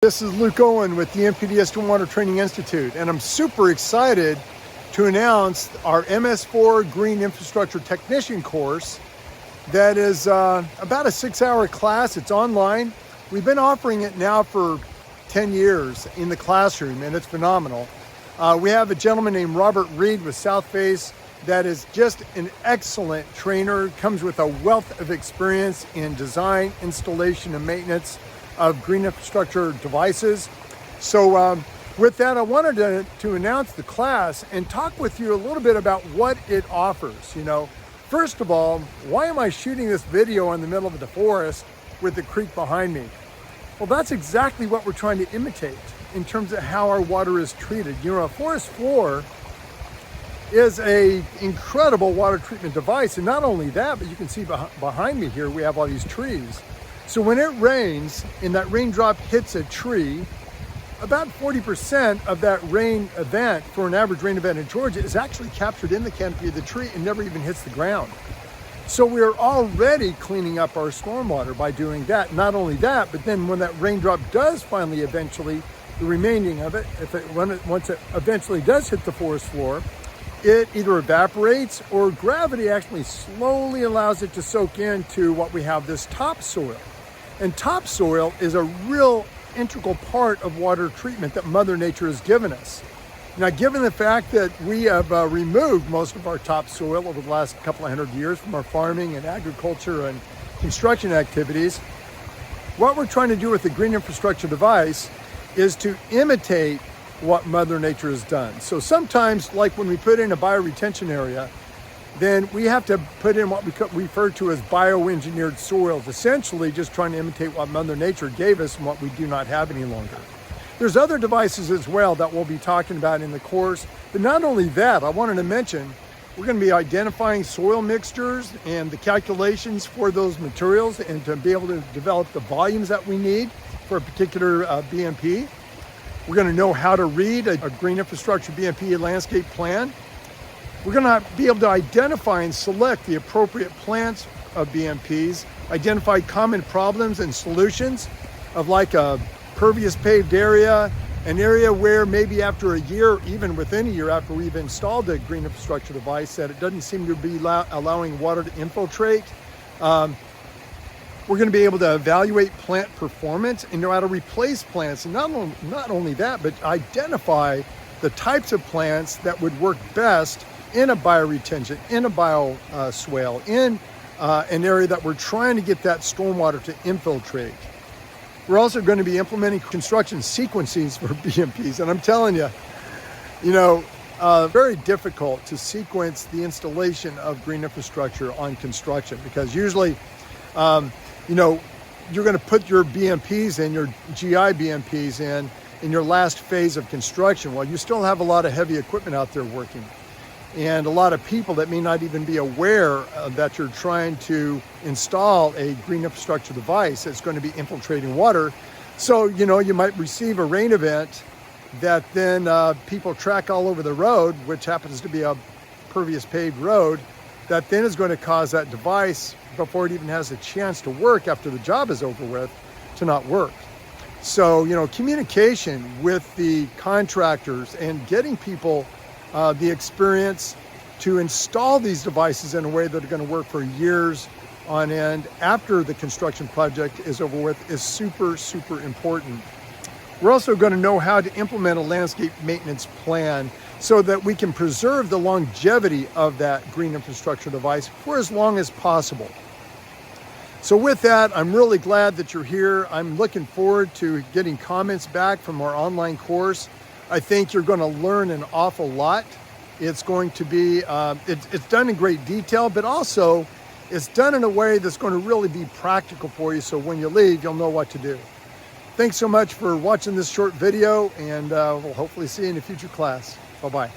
This is Luke Owen with the NPDES Stormwater Training Institute, and I'm super excited to announce our MS4 Green Infrastructure Technician course that is about a 6-hour class. It's online. We've been offering it now for 10 years in the classroom, and it's phenomenal. We have a gentleman named Robert Reed with Southface that is just an excellent trainer, comes with a wealth of experience in design, installation, and maintenance of green infrastructure devices. So with that, I wanted to announce the class and talk with you a little bit about what it offers. First of all, why am I shooting this video in the middle of the forest with the creek behind me? Well, that's exactly what we're trying to imitate in terms of how our water is treated. A forest floor is an incredible water treatment device. And not only that, but you can see behind me here, we have all these trees. So when it rains and that raindrop hits a tree, about 40% of that rain event, for an average rain event in Georgia, is actually captured in the canopy of the tree and never even hits the ground. So we're already cleaning up our stormwater by doing that. Not only that, but then when that raindrop does finally eventually, the remaining of it, once it eventually does hit the forest floor, it either evaporates or gravity actually slowly allows it to soak into what we have, this topsoil. And topsoil is a real integral part of water treatment that Mother Nature has given us. Now, given the fact that we have removed most of our topsoil over the last couple of hundred years from our farming and agriculture and construction activities, what we're trying to do with the green infrastructure device is to imitate what Mother Nature has done. So sometimes, like when we put in a bioretention area, then we have to put in what we refer to as bioengineered soils, essentially just trying to imitate what Mother Nature gave us and what we do not have any longer. There's other devices as well that we'll be talking about in the course, but not only that, I wanted to mention, we're going to be identifying soil mixtures and the calculations for those materials and to be able to develop the volumes that we need for a particular BMP. We're going to know how to read a green infrastructure BMP landscape plan. We're going to be able to identify and select the appropriate plants of BMPs, identify common problems and solutions of like a pervious paved area, an area where maybe after a year, even within a year after we've installed a green infrastructure device, that it doesn't seem to be allowing water to infiltrate. We're going to be able to evaluate plant performance and know how to replace plants. And not only that, but identify the types of plants that would work best in a bioretention, in a bioswale, in an area that we're trying to get that stormwater to infiltrate. We're also going to be implementing construction sequences for BMPs. And I'm telling you, very difficult to sequence the installation of green infrastructure on construction, because usually, you're going to put your BMPs in, your GI BMPs in your last phase of construction. Well, you still have a lot of heavy equipment out there working, and a lot of people that may not even be aware that you're trying to install a green infrastructure device that's going to be infiltrating water. So, you might receive a rain event that then people track all over the road, which happens to be a pervious paved road, that then is going to cause that device, before it even has a chance to work after the job is over with, to not work. So, communication with the contractors and getting people the experience to install these devices in a way that are going to work for years on end after the construction project is over with is super, super important. We're also going to know how to implement a landscape maintenance plan so that we can preserve the longevity of that green infrastructure device for as long as possible. So with that, I'm really glad that you're here. I'm looking forward to getting comments back from our online course. I think you're going to learn an awful lot. It's going to be, it's done in great detail, but also it's done in a way that's going to really be practical for you. So when you leave, you'll know what to do. Thanks so much for watching this short video, and we'll hopefully see you in a future class. Bye-bye.